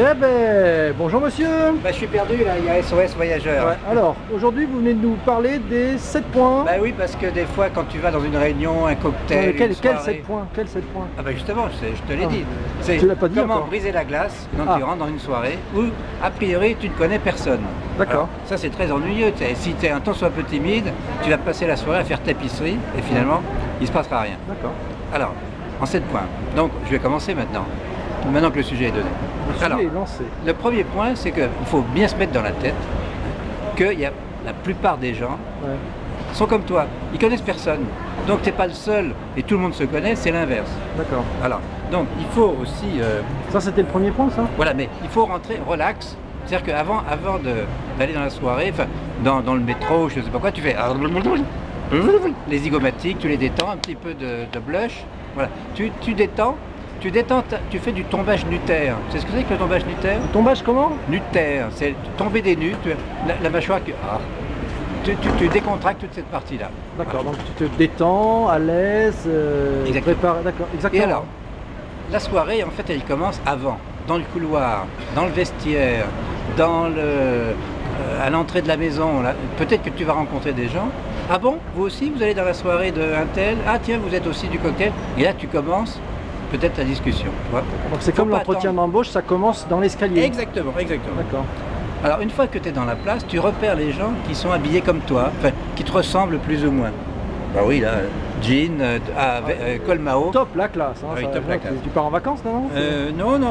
Eh ben, bonjour monsieur. Bah, je suis perdu là, il y a SOS Voyageurs. Ouais, alors, aujourd'hui vous venez de nous parler des 7 points. Bah oui, parce que des fois quand tu vas dans une réunion, un cocktail, quel une soirée... 7 points? Quel 7 points? Ah bah justement, je te l'ai dit. Tu l'as pas dit comment encore. briser la glace quand tu rentres dans une soirée où, a priori, tu ne connais personne. D'accord. Ça c'est très ennuyeux. Si tu es un tant soit peu timide, tu vas passer la soirée à faire tapisserie et finalement, il ne se passera rien. D'accord. Alors, en 7 points. Donc, je vais commencer maintenant. Maintenant que le sujet est donné. Le sujet est lancé. Le premier point, c'est qu'il faut bien se mettre dans la tête que la plupart des gens sont comme toi. Ils connaissent personne. Donc tu n'es pas le seul et tout le monde se connaît, c'est l'inverse. D'accord. Alors, donc il faut aussi... Ça c'était le premier point, ça? Voilà, mais il faut rentrer relax. C'est-à-dire qu'avant d'aller dans la soirée, dans le métro, je ne sais pas quoi, tu fais... Les zygomatiques, tu les détends, un petit peu de blush. Voilà. Tu détends. Tu fais du tombage nutaire. Tu sais ce que c'est que le tombage nutaire? Le tombage comment? Nutaire, c'est tomber des nues, la mâchoire, tu décontractes toute cette partie-là. D'accord, donc tu te détends, à l'aise, préparé, d'accord, exactement. Et alors, la soirée, en fait, elle commence avant, dans le couloir, dans le vestiaire, à l'entrée de la maison. Peut-être que tu vas rencontrer des gens. Ah bon, vous aussi, vous allez dans la soirée d'un tel? Ah tiens, vous êtes aussi du cocktail. Et là, tu commences peut-être la discussion. Donc c'est comme l'entretien d'embauche, ça commence dans l'escalier. Exactement, exactement. D'accord. Alors une fois que tu es dans la place, tu repères les gens qui sont habillés comme toi, enfin qui te ressemblent plus ou moins. Bah oui, là, jean, col Mao. Top la classe. Hein, oui, top la classe. Tu pars en vacances, non? Non,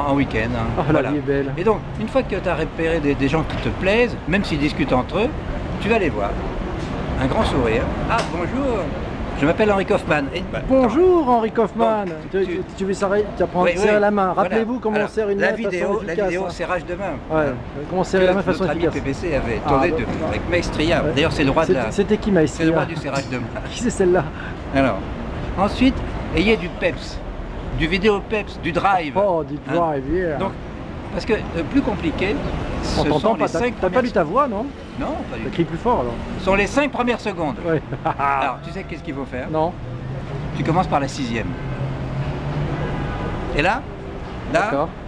en week-end. Hein. Oh, voilà. La vie est belle. Et donc, une fois que tu as repéré des gens qui te plaisent, même s'ils discutent entre eux, tu vas les voir. Un grand sourire. Ah, bonjour. Je m'appelle Henri Kaufmann. Bonjour Henri Kaufmann. Bon, tu veux serrer la main. Rappelez-vous comment on serre une main de façon efficace. La vidéo, serrage de main. Ouais. Comment serrer la main de façon efficace. Notre ami PPC avait tourné avec Maestria. Ouais. D'ailleurs, c'est le roi de la... C'était qui Maestria? C'est le roi du serrage de main. Qui c'est celle-là? Alors, ensuite, ayez du peps, du vidéo peps, du drive. Oh, du drive, yeah. Donc, parce que plus compliqué, on t'entend pas. T'as pas lu ta voix, non? Non, pas du tout. T'écris plus fort alors. Ce sont les 5 premières secondes. Ouais. Alors, tu sais qu'est-ce qu'il faut faire? Non. Tu commences par la 6e. Et là,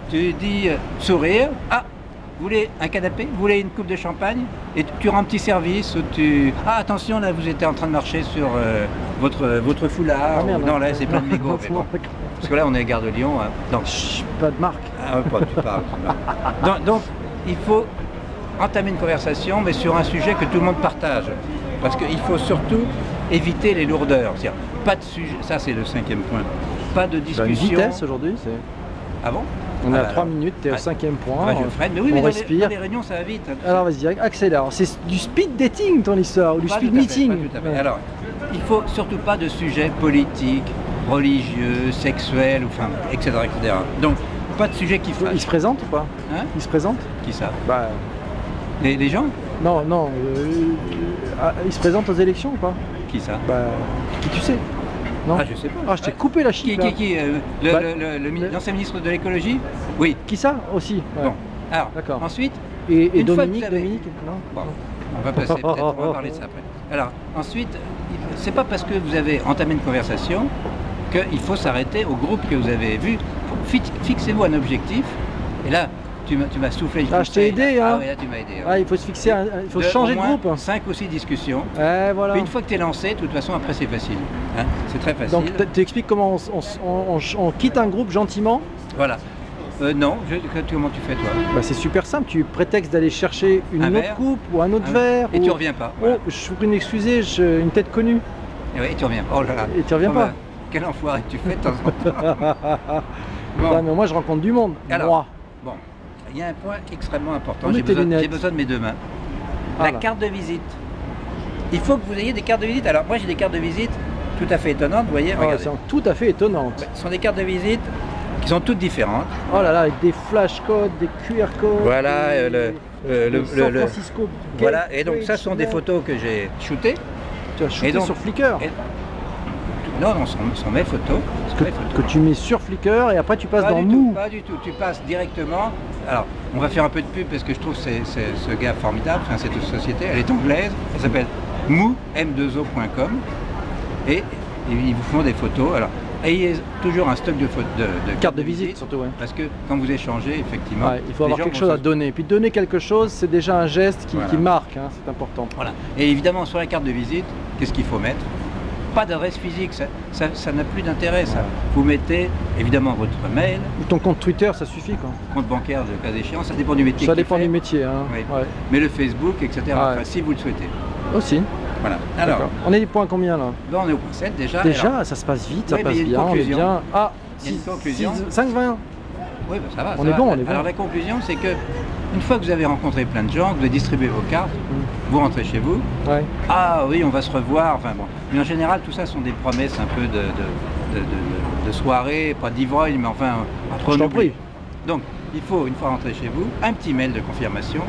tu dis sourire. Ah, vous voulez un canapé? Vous voulez une coupe de champagne? Et tu rends un petit service où tu... Ah, attention, là, vous étiez en train de marcher sur votre foulard. Ah, merde, non, là, c'est plein de mégots. Bon. Parce que là, on est à Gare de Lyon. Hein. Donc, pas de marque. Ah, pas, tu parles. Donc, il faut entamer une conversation, mais sur un sujet que tout le monde partage. Parce qu'il faut surtout éviter les lourdeurs. Pas de sujet, ça c'est le 5e point. Pas de discussion. Une vitesse aujourd'hui, c'est... Ah bon? On est à 3 minutes, t'es au 5e point. Je freine, mais oui, mais respire. Dans les réunions ça va vite. Hein, alors vas-y, accélère. C'est du speed dating ton histoire, ou du speed meeting. Pas tout à fait. Alors, il faut surtout pas de sujets politiques, religieux, sexuels, enfin, etc., etc. Donc, pas de sujet qui fâche. Il se présente ou pas? Hein? Il se présente? Qui ça? Bah... Les gens? Non, il se présente aux élections ou pas? Qui ça? Bah, qui tu sais? Non? Ah, je sais pas. Ah, je t'ai coupé la chic. Qui l'ancien ministre de l'écologie? Oui. Qui ça aussi? Ouais. Bon, alors, ensuite... Et Dominique, non? Bon, on va passer, peut-être, on va parler de ça après. Alors, ensuite, c'est pas parce que vous avez entamé une conversation qu'il faut s'arrêter au groupe que vous avez vu. Fixez-vous un objectif, et là, tu m'as soufflé. Ah, je t'ai aidé, hein. Ah oui, là tu m'as aidé. Ah, il faut se fixer, il faut changer de groupe. 5 ou 6 discussions. Voilà. Puis une fois que tu es lancé, de toute façon, après c'est facile. Hein, c'est très facile. Donc tu expliques comment on quitte un groupe gentiment? Voilà. Non, comment tu fais toi? Bah, c'est super simple, tu prétextes d'aller chercher une autre coupe ou un autre verre. Et tu reviens pas. Voilà. Oh, je vous prie de m'excuser, j'ai une tête connue. Et oui, tu reviens pas. Oh là là. Et tu reviens pas. Quel enfoiré tu fais de temps en temps. Bon. Ouais, mais moi je rencontre du monde. Alors, moi. Bon, il y a un point extrêmement important. J'ai besoin de mes deux mains. La carte de visite. Il faut que vous ayez des cartes de visite. Alors moi j'ai des cartes de visite tout à fait étonnantes, vous voyez. Elles sont tout à fait étonnantes. Ce sont des cartes de visite qui sont toutes différentes. Oh là là, avec des flash codes, des QR codes. Voilà, San Francisco. Voilà, et donc ça sont des photos que j'ai shootées. Tu as shooté sur Flickr? Non, ce sont mes photos. Que tu mets sur Flickr et après tu passes dans Mou. Pas du tout, tu passes directement. Alors, on va faire un peu de pub parce que je trouve ce gars formidable, enfin cette société, elle est anglaise, elle s'appelle m2o.com et ils vous font des photos. Alors, ayez toujours un stock de carte de visite surtout, ouais. Parce que quand vous échangez, effectivement, ouais, il faut avoir quelque chose à donner. Puis donner quelque chose, c'est déjà un geste qui marque, hein, c'est important. Voilà. Et évidemment, sur la carte de visite, qu'est-ce qu'il faut mettre? Pas d'adresse physique, ça n'a plus d'intérêt, ça. Vous mettez évidemment votre mail. Ou ton compte Twitter, ça suffit, quoi. Compte bancaire, de cas échéant, ça dépend du métier. Ça dépend du métier, hein. Oui. Ouais. Mais le Facebook, etc., ouais. Enfin, si vous le souhaitez. Aussi. Voilà. Alors, on est du point combien là? Là, on est au point 7 déjà. Déjà, alors, ça se passe vite, oui, ça passe bien, on est bien. Ah, 5-20. Oui, bah, ça va. On est bon, on est bon. Alors la conclusion, c'est que une fois que vous avez rencontré plein de gens, que vous avez distribué vos cartes, vous rentrez chez vous. Ouais. Ah oui, on va se revoir. Enfin bon. Mais en général, tout ça sont des promesses un peu de soirée, pas d'ivrogne, mais enfin entre nous. Donc, il faut, une fois rentré chez vous, un petit mail de confirmation.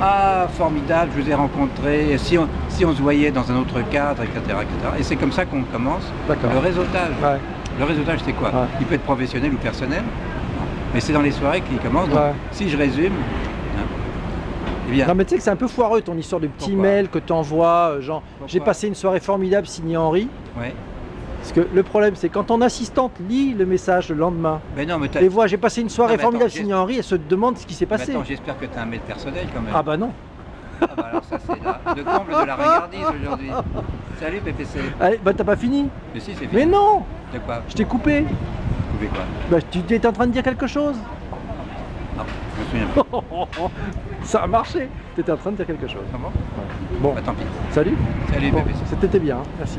Ah, formidable, je vous ai rencontré, si on se voyait dans un autre cadre, etc. etc. Et c'est comme ça qu'on commence le réseautage. Ouais. Le réseautage, c'est quoi? Il peut être professionnel ou personnel, mais c'est dans les soirées qu'il commence. Donc, si je résume, eh bien... Non, mais tu sais que c'est un peu foireux ton histoire de petit mail que tu envoies, genre j'ai passé une soirée formidable signé Henri. Ouais. Parce que le problème, c'est quand ton assistante lit le message le lendemain, et voit j'ai passé une soirée formidable signé Henri, elle se demande ce qui s'est passé. Attends, j'espère que tu as un mail personnel quand même. Ah bah non. Ah bah alors ça c'est le comble de la regardise aujourd'hui. Salut PPC. Allez, bah t'as pas fini? Mais si, c'est fini. Mais non. De quoi? Je t'ai coupé. Coupé quoi? Bah tu étais en train de dire quelque chose. Non, je me souviens plus. Ça a marché. Tu étais en train de dire quelque chose. Ah bon? Ouais. Bon, bah tant pis. Salut. Salut PPC. C'était bien, hein. Merci.